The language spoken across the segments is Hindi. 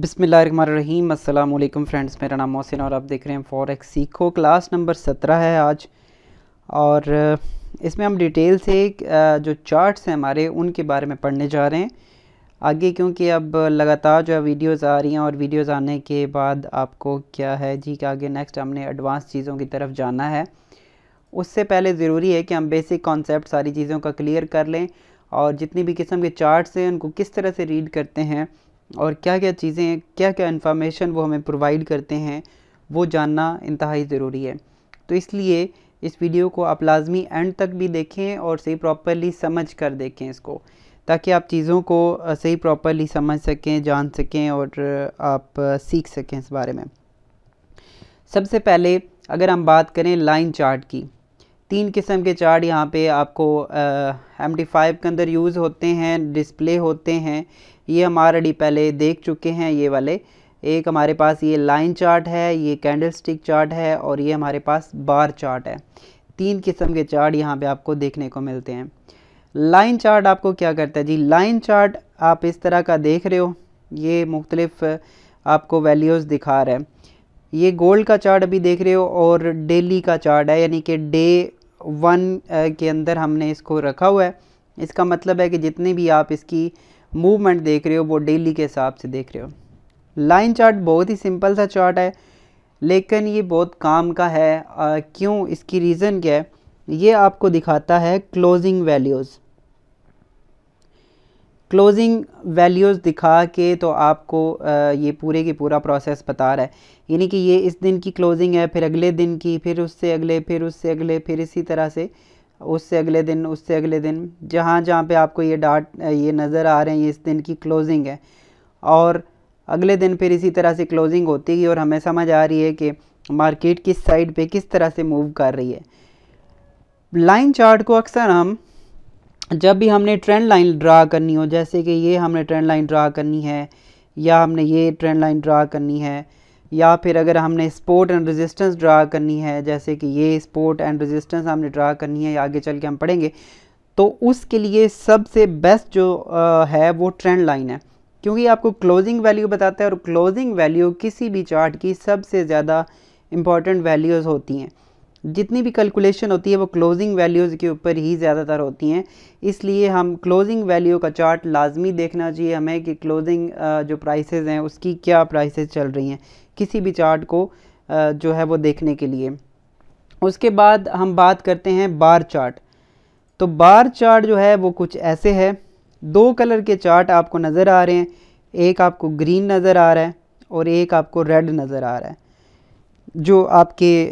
बिस्मिल्लाहिर्रहमानिर्रहीम। अस्सलाम वालेकुम फ्रेंड्स, मेरा नाम मोहसिन और आप देख रहे हैं फॉरेक्स सीखो। क्लास नंबर 17 है आज, और इसमें हम डिटेल से जो चार्ट्स हैं हमारे उनके बारे में पढ़ने जा रहे हैं आगे, क्योंकि अब लगातार जो है वीडियोज़ आ रही हैं और वीडियोज़ आने के बाद आपको क्या है जी कि आगे नेक्स्ट हमने एडवांस चीज़ों की तरफ जाना है। उससे पहले ज़रूरी है कि हम बेसिक कॉन्सेप्ट सारी चीज़ों का क्लियर कर लें, और जितनी भी किस्म के चार्ट्स हैं उनको किस तरह से रीड करते हैं और क्या क्या चीज़ें, क्या क्या इन्फॉर्मेशन वो हमें प्रोवाइड करते हैं, वो जानना इंतहाई ज़रूरी है। तो इसलिए इस वीडियो को आप लाजमी एंड तक भी देखें और सही प्रॉपरली समझ कर देखें इसको, ताकि आप चीज़ों को सही प्रॉपरली समझ सकें, जान सकें और आप सीख सकें इस बारे में। सबसे पहले अगर हम बात करें लाइन चार्ट की, तीन किस्म के चार्ट यहाँ पे आपको MD5 के अंदर यूज़ होते हैं, डिस्प्ले होते हैं। ये हम ऑलरेडी पहले देख चुके हैं। ये वाले एक हमारे पास ये लाइन चार्ट है, ये कैंडल स्टिक चार्ट है, और ये हमारे पास बार चार्ट है। तीन किस्म के चार्ट यहाँ पे आपको देखने को मिलते हैं। लाइन चार्ट आपको क्या करता है जी? लाइन चार्ट आप इस तरह का देख रहे हो, ये मुख्तलिफ आपको वैल्यूज़ दिखा रहा है। ये गोल्ड का चार्ट अभी देख रहे हो और डेली का चार्ट है, यानी कि डे 1 के अंदर हमने इसको रखा हुआ है। इसका मतलब है कि जितने भी आप इसकी मूवमेंट देख रहे हो वो डेली के हिसाब से देख रहे हो। लाइन चार्ट बहुत ही सिंपल सा चार्ट है, लेकिन ये बहुत काम का है। क्यों? इसकी रीज़न क्या है? ये आपको दिखाता है क्लोजिंग वैल्यूज़। क्लोजिंग वैल्यूज़ दिखा के तो आपको ये पूरे की पूरा प्रोसेस बता रहा है, यानी कि ये इस दिन की क्लोजिंग है, फिर अगले दिन की, फिर उससे अगले, फिर उससे अगले, फिर इसी तरह से उससे अगले दिन, उससे अगले दिन, जहाँ जहाँ पे आपको ये ये नज़र आ रहे हैं ये इस दिन की क्लोजिंग है, और अगले दिन फिर इसी तरह से क्लोजिंग होती है, और हमें समझ आ रही है कि मार्केट किस साइड पे किस तरह से मूव कर रही है। लाइन चार्ट को अक्सर हम जब भी हमने ट्रेंड लाइन ड्रा करनी हो, जैसे कि ये हमने ट्रेंड लाइन ड्रा करनी है, या हमने ये ट्रेंड लाइन ड्रा करनी है, या फिर अगर हमने सपोर्ट एंड रेजिस्टेंस ड्रा करनी है, जैसे कि ये सपोर्ट एंड रेजिस्टेंस हमने ड्रा करनी है, या आगे चल के हम पढ़ेंगे, तो उसके लिए सबसे बेस्ट जो है वो ट्रेंड लाइन है, क्योंकि आपको क्लोजिंग वैल्यू बताता है, और क्लोजिंग वैल्यू किसी भी चार्ट की सबसे ज़्यादा इम्पॉर्टेंट वैल्यूज़ होती हैं। जितनी भी कैलकुलेशन होती है वो क्लोजिंग वैल्यूज़ के ऊपर ही ज़्यादातर होती हैं, इसलिए हम क्लोजिंग वैल्यू का चार्ट लाजमी देखना चाहिए हमें कि क्लोजिंग जो प्राइसेस हैं उसकी क्या प्राइसेस चल रही हैं किसी भी चार्ट को जो है वो देखने के लिए। उसके बाद हम बात करते हैं बार चार्ट। तो बार चार्ट जो है वो कुछ ऐसे है। दो कलर के चार्ट आपको नज़र आ रहे हैं, एक आपको ग्रीन नज़र आ रहा है और एक आपको रेड नज़र आ रहा है। जो आपके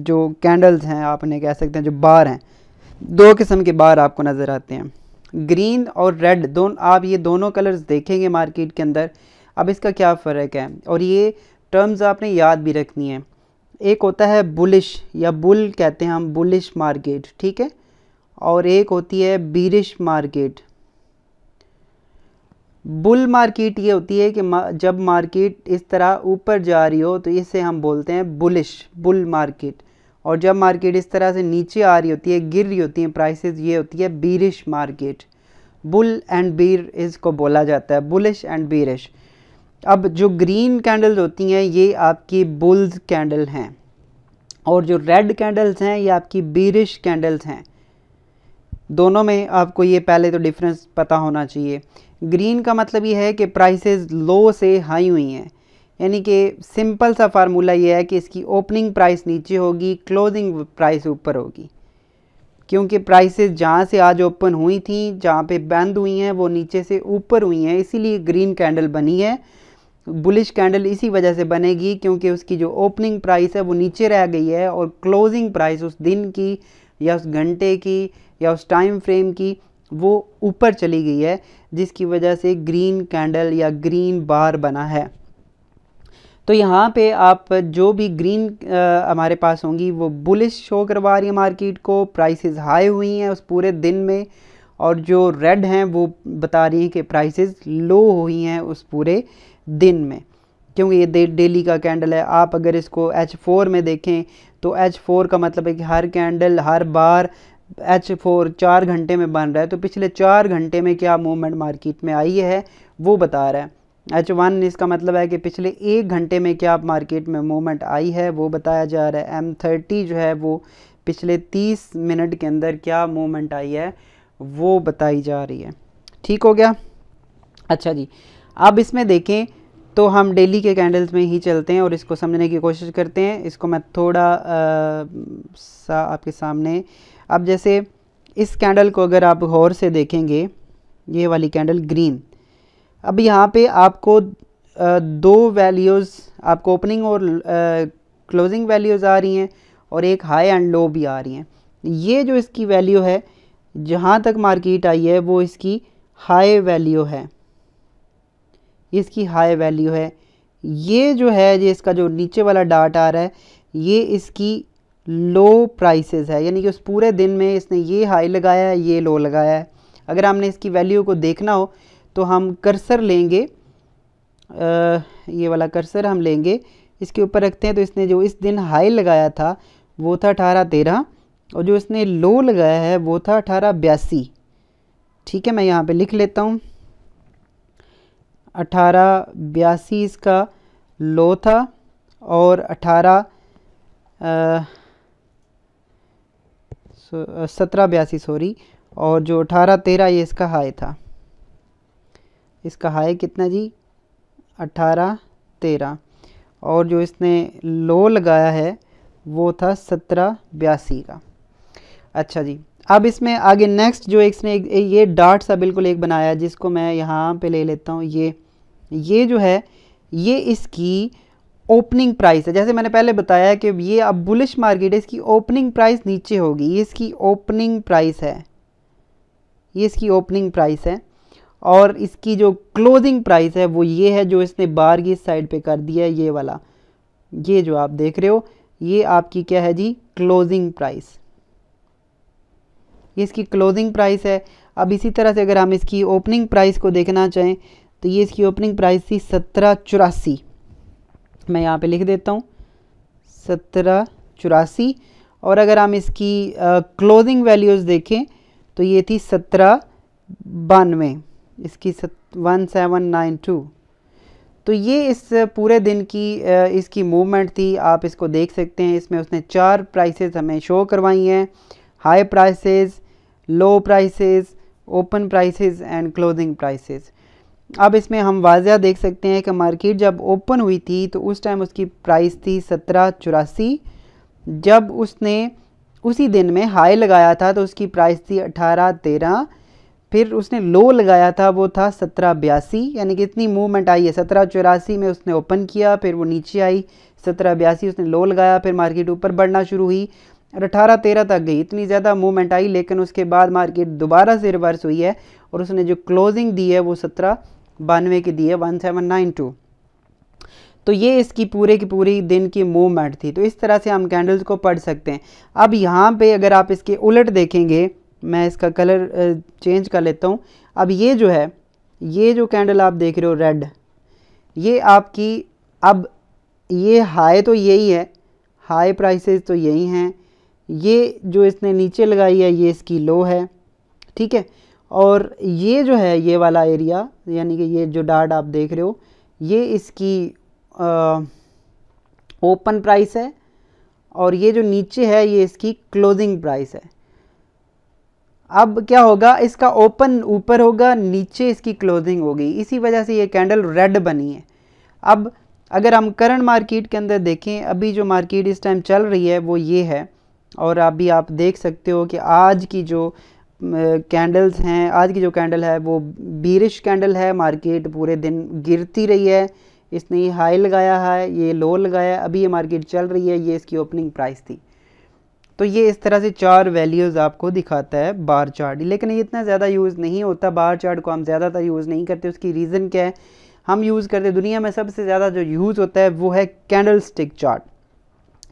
जो कैंडल्स हैं, आपने कह सकते हैं जो बार हैं, दो किस्म के बार आपको नज़र आते हैं, ग्रीन और रेड। आप ये दोनों कलर्स देखेंगे मार्केट के अंदर। अब इसका क्या फ़र्क है, और ये टर्म्स आपने याद भी रखनी है। एक होता है बुलिश, या बुल कहते हैं हम, बुलिश मार्केट, ठीक है, और एक होती है बीरिश मार्केट। बुल मार्केट ये होती है कि जब मार्केट इस तरह ऊपर जा रही हो तो इसे हम बोलते हैं बुलिश, बुल मार्केट, और जब मार्केट इस तरह से नीचे आ रही होती है, गिर रही होती हैं प्राइसेस, ये होती है बीरिश मार्केट। बुल एंड बीर इसको बोला जाता है, बुलिश एंड बीरिश। अब जो ग्रीन कैंडल्स होती हैं ये आपकी बुल्स कैंडल हैं, और जो रेड कैंडल्स हैं ये आपकी बीरिश कैंडल्स हैं। दोनों में आपको ये पहले तो डिफरेंस पता होना चाहिए। ग्रीन का मतलब ये है कि प्राइसेस लो से हाई हुई हैं, यानी कि सिंपल सा फार्मूला ये है कि इसकी ओपनिंग प्राइस नीचे होगी, क्लोजिंग प्राइस ऊपर होगी, क्योंकि प्राइसेस जहाँ से आज ओपन हुई थी, जहाँ पे बंद हुई हैं, वो नीचे से ऊपर हुई हैं, इसीलिए ग्रीन कैंडल बनी है। बुलिश कैंडल इसी वजह से बनेगी क्योंकि उसकी जो ओपनिंग प्राइस है वो नीचे रह गई है, और क्लोजिंग प्राइस उस दिन की या उस घंटे की या उस टाइम फ्रेम की वो ऊपर चली गई है, जिसकी वजह से ग्रीन कैंडल या ग्रीन बार बना है। तो यहाँ पे आप जो भी ग्रीन हमारे पास होंगी वो बुलिश शो करवा रही है मार्केट को, प्राइसेस हाई हुई हैं उस पूरे दिन में, और जो रेड हैं वो बता रही हैं कि प्राइसेस लो हुई हैं उस पूरे दिन में, क्योंकि ये डेली का कैंडल है। आप अगर इसको H4 में देखें तो H4 का मतलब है कि हर कैंडल, हर बार H4 4 घंटे में बन रहा है, तो पिछले 4 घंटे में क्या मूवमेंट मार्केट में आई है वो बता रहा है। H1 इसका मतलब है कि पिछले 1 घंटे में क्या मार्केट में मूवमेंट आई है वो बताया जा रहा है। M30 जो है वो पिछले 30 मिनट के अंदर क्या मूवमेंट आई है वो बताई जा रही है। ठीक हो गया। अच्छा जी, अब इसमें देखें तो हम डेली के कैंडल्स में ही चलते हैं और इसको समझने की कोशिश करते हैं। इसको मैं थोड़ा सा आपके सामने, अब जैसे इस कैंडल को अगर आप गौर से देखेंगे, ये वाली कैंडल ग्रीन, अब यहाँ पे आपको दो वैल्यूज़, आपको ओपनिंग और क्लोजिंग वैल्यूज़ आ रही हैं और एक हाई एंड लो भी आ रही हैं। ये जो इसकी वैल्यू है, जहाँ तक मार्केट आई है वो इसकी हाई वैल्यू है, इसकी हाई वैल्यू है। ये जो है, ये इसका जो नीचे वाला डाट आ रहा है, ये इसकी लो प्राइसेस है, यानी कि उस पूरे दिन में इसने ये हाई लगाया है, ये लो लगाया है। अगर हमने इसकी वैल्यू को देखना हो तो हम कर्सर लेंगे, ये वाला कर्सर हम लेंगे, इसके ऊपर रखते हैं तो इसने जो इस दिन हाई लगाया था वो था 1813 और जो इसने लो लगाया है वो था 1882। ठीक है, मैं यहाँ पे लिख लेता हूँ, 1882 इसका लो था और 1782 सॉरी, और जो 1813 ये इसका हाई था। इसका हाई कितना जी, 1813, और जो इसने लो लगाया है वो था 1782 का। अच्छा जी, अब इसमें आगे नेक्स्ट जो इसने ये डार्ट सा बिल्कुल एक बनाया है, जिसको मैं यहाँ पे ले लेता हूँ। ये जो है ये इसकी ओपनिंग प्राइस है। जैसे मैंने पहले बताया कि ये अब बुलिश मार्केट है, इसकी ओपनिंग प्राइस नीचे होगी, ये इसकी ओपनिंग प्राइस है, ये इसकी ओपनिंग प्राइस है। और इसकी जो क्लोजिंग प्राइस है वो ये है, जो इसने बार की साइड पे कर दिया है, ये वाला, ये जो आप देख रहे हो, ये आपकी क्या है जी, क्लोजिंग प्राइस, ये इसकी क्लोजिंग प्राइस है। अब इसी तरह से अगर हम इसकी ओपनिंग प्राइस को देखना चाहें तो ये इसकी ओपनिंग प्राइस थी 1784, मैं यहाँ पे लिख देता हूँ 1784। और अगर हम इसकी क्लोजिंग वैल्यूज़ देखें तो ये थी 1792, इसकी 1792। तो ये इस पूरे दिन की इसकी मूवमेंट थी, आप इसको देख सकते हैं। इसमें उसने 4 प्राइसेस हमें शो करवाई हैं, high prices, low prices, open prices and closing prices. अब इसमें हम वाज़ह देख सकते हैं कि मार्केट जब ओपन हुई थी तो उस टाइम उसकी प्राइस थी 1784। जब उसने उसी दिन में हाई लगाया था तो उसकी प्राइस थी 1813, फिर उसने लो लगाया था वो था 1782, यानी कि इतनी मूवमेंट आई है। 1784 में उसने ओपन किया, फिर वो नीचे आई, 1782 उसने लो लगाया, फिर मार्केट ऊपर बढ़ना शुरू हुई और 1813 तक गई। इतनी ज़्यादा मूवमेंट आई, लेकिन उसके बाद मार्केट दोबारा से रिवर्स हुई है और उसने जो क्लोजिंग दी है वो 1792 की दी है, 1792। तो ये इसकी पूरे की पूरी दिन की मूवमेंट थी। तो इस तरह से हम कैंडल्स को पढ़ सकते हैं। अब यहाँ पे अगर आप इसके उलट देखेंगे, मैं इसका कलर चेंज कर लेता हूँ। अब ये जो है, ये जो कैंडल आप देख रहे हो रेड, ये आपकी, अब ये हाई तो यही है, हाई प्राइसेस तो यही हैं, ये जो इसने नीचे लगाई है ये इसकी लो है, ठीक है। और ये जो है ये वाला एरिया, यानी कि ये जो डार्ट आप देख रहे हो, ये इसकी ओपन प्राइस है और ये जो नीचे है ये इसकी क्लोजिंग प्राइस है। अब क्या होगा, इसका ओपन ऊपर होगा, नीचे इसकी क्लोजिंग होगी, इसी वजह से ये कैंडल रेड बनी है। अब अगर हम करंट मार्केट के अंदर देखें, अभी जो मार्केट इस टाइम चल रही है वो ये है, और अभी आप देख सकते हो कि आज की जो कैंडल्स हैं, आज की जो कैंडल है वो बीरिश कैंडल है। मार्केट पूरे दिन गिरती रही है, इसने ये हाई लगाया है, ये लो लगाया, अभी ये मार्केट चल रही है, ये इसकी ओपनिंग प्राइस थी। तो ये इस तरह से 4 वैल्यूज़ आपको दिखाता है बार चार्ट, लेकिन ये इतना ज़्यादा यूज़ नहीं होता। बार चार्ट को हम ज़्यादातर यूज़ नहीं करते। उसकी रीज़न क्या है, हम यूज़ करते, दुनिया में सबसे ज़्यादा जो यूज़ होता है वो है कैंडल स्टिक चार्ट।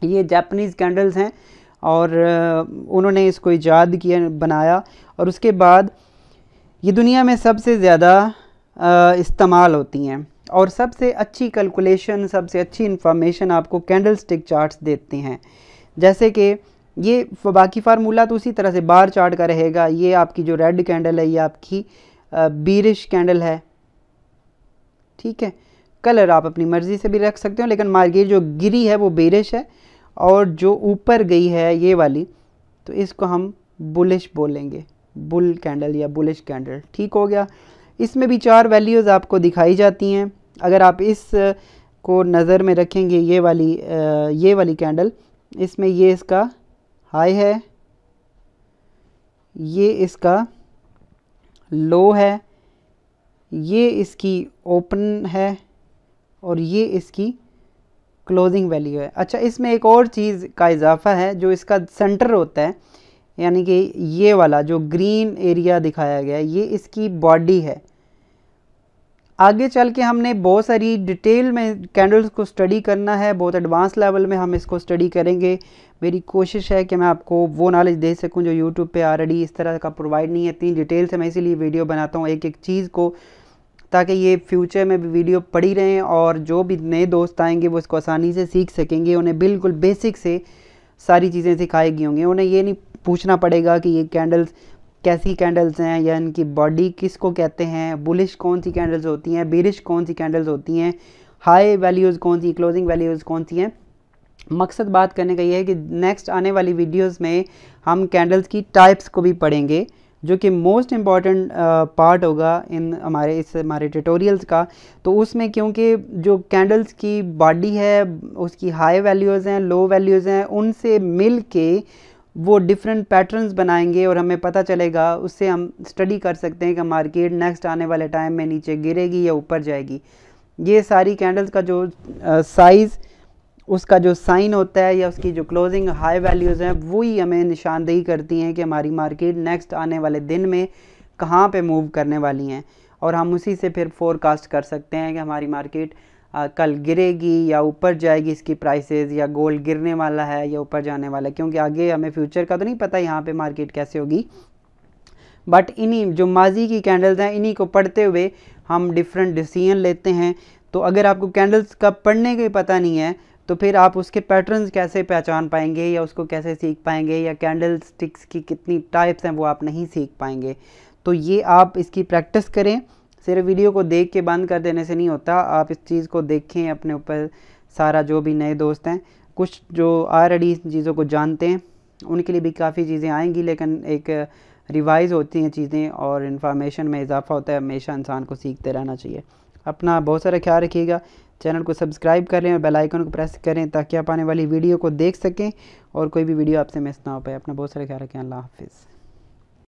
ये जापानीज़ कैंडल्स हैं और उन्होंने इसको ईजाद किया, बनाया, और उसके बाद ये दुनिया में सबसे ज़्यादा इस्तेमाल होती हैं और सबसे अच्छी कैलकुलेशन, सबसे अच्छी इन्फॉर्मेशन आपको कैंडल स्टिक चार्ट्स देते हैं। जैसे कि ये बाकी फार्मूला तो उसी तरह से बार चार्ट का रहेगा। ये आपकी जो रेड कैंडल है ये आपकी बीरिश कैंडल है, ठीक है। कलर आप अपनी मर्ज़ी से भी रख सकते हो, लेकिन मार्केट जो गिरी है वो बेरिश है, और जो ऊपर गई है ये वाली, तो इसको हम बुलिश बोलेंगे, बुल कैंडल या बुलिश कैंडल। ठीक हो गया। इसमें भी 4 वैल्यूज़ आपको दिखाई जाती हैं। अगर आप इस को नज़र में रखेंगे, ये वाली कैंडल, इसमें ये इसका हाई है, ये इसका लो है, ये इसकी ओपन है, और ये इसकी क्लोजिंग वैल्यू है। अच्छा, इसमें एक और चीज़ का इजाफा है, जो इसका सेंटर होता है, यानी कि ये वाला जो ग्रीन एरिया दिखाया गया है, ये इसकी बॉडी है। आगे चल के हमने बहुत सारी डिटेल में कैंडल्स को स्टडी करना है, बहुत एडवांस लेवल में हम इसको स्टडी करेंगे। मेरी कोशिश है कि मैं आपको वो नॉलेज दे सकूं जो यूट्यूब पे ऑलरेडी इस तरह का प्रोवाइड नहीं है। इतनी डिटेल से मैं इसीलिए वीडियो बनाता हूँ एक एक चीज़ को, ताकि ये फ्यूचर में भी वीडियो पड़ी रहें और जो भी नए दोस्त आएंगे वो इसको आसानी से सीख सकेंगे। उन्हें बिल्कुल बेसिक से सारी चीज़ें सिखाई गई होंगी। उन्हें ये नहीं पूछना पड़ेगा कि ये कैंडल्स कैसी कैंडल्स हैं, या इनकी बॉडी किसको कहते हैं, बुलिश कौन सी कैंडल्स होती हैं, बेरिश कौन सी कैंडल्स होती हैं, हाई वैल्यूज़ कौन सी, क्लोजिंग वैल्यूज़ कौन सी हैं। मकसद बात करने का ये है कि नेक्स्ट आने वाली वीडियोस में हम कैंडल्स की टाइप्स को भी पढ़ेंगे, जो कि मोस्ट इम्पॉर्टेंट पार्ट होगा इन हमारे ट्यूटोरियल्स का। तो उसमें क्योंकि जो कैंडल्स की बॉडी है उसकी हाई वैल्यूज़ हैं, लो वैल्यूज़ हैं, उनसे मिल के वो डिफरेंट पैटर्न्स बनाएंगे और हमें पता चलेगा, उससे हम स्टडी कर सकते हैं कि मार्केट नेक्स्ट आने वाले टाइम में नीचे गिरेगी या ऊपर जाएगी। ये सारी कैंडल्स का जो साइज़, उसका जो साइन होता है, या उसकी जो क्लोजिंग हाई वैल्यूज़ हैं, वही हमें निशानदेही करती हैं कि हमारी मार्केट नेक्स्ट आने वाले दिन में कहाँ पे मूव करने वाली हैं, और हम उसी से फिर फोरकास्ट कर सकते हैं कि हमारी मार्केट कल गिरेगी या ऊपर जाएगी इसकी प्राइसेस, या गोल्ड गिरने वाला है या ऊपर जाने वाला है। क्योंकि आगे हमें फ्यूचर का तो नहीं पता यहाँ पे मार्केट कैसे होगी, बट इन्हीं जो माजी की कैंडल्स हैं, इन्हीं को पढ़ते हुए हम डिफरेंट डिसीजन लेते हैं। तो अगर आपको कैंडल्स का पढ़ने का पता नहीं है, तो फिर आप उसके पैटर्न्स कैसे पहचान पाएंगे, या उसको कैसे सीख पाएंगे, या कैंडल स्टिक्स की कितनी टाइप्स हैं वो आप नहीं सीख पाएंगे। तो ये आप इसकी प्रैक्टिस करें। सिर्फ वीडियो को देख के बंद कर देने से नहीं होता, आप इस चीज़ को देखें अपने ऊपर। सारा जो भी नए दोस्त हैं, कुछ जो ऑलरेडी इन चीज़ों को जानते हैं, उनके लिए भी काफ़ी चीज़ें आएंगी, लेकिन एक रिवाइज़ होती हैं चीज़ें और इन्फॉर्मेशन में इजाफा होता है। हमेशा इंसान को सीखते रहना चाहिए। अपना बहुत सारा ख्याल रखिएगा। चैनल को सब्सक्राइब करें और बेल आइकन को प्रेस करें, ताकि आप आने वाली वीडियो को देख सकें और कोई भी वीडियो आपसे मिस ना हो पाए। अपना बहुत सारा ख्याल रखें। अल्लाह हाफिज़।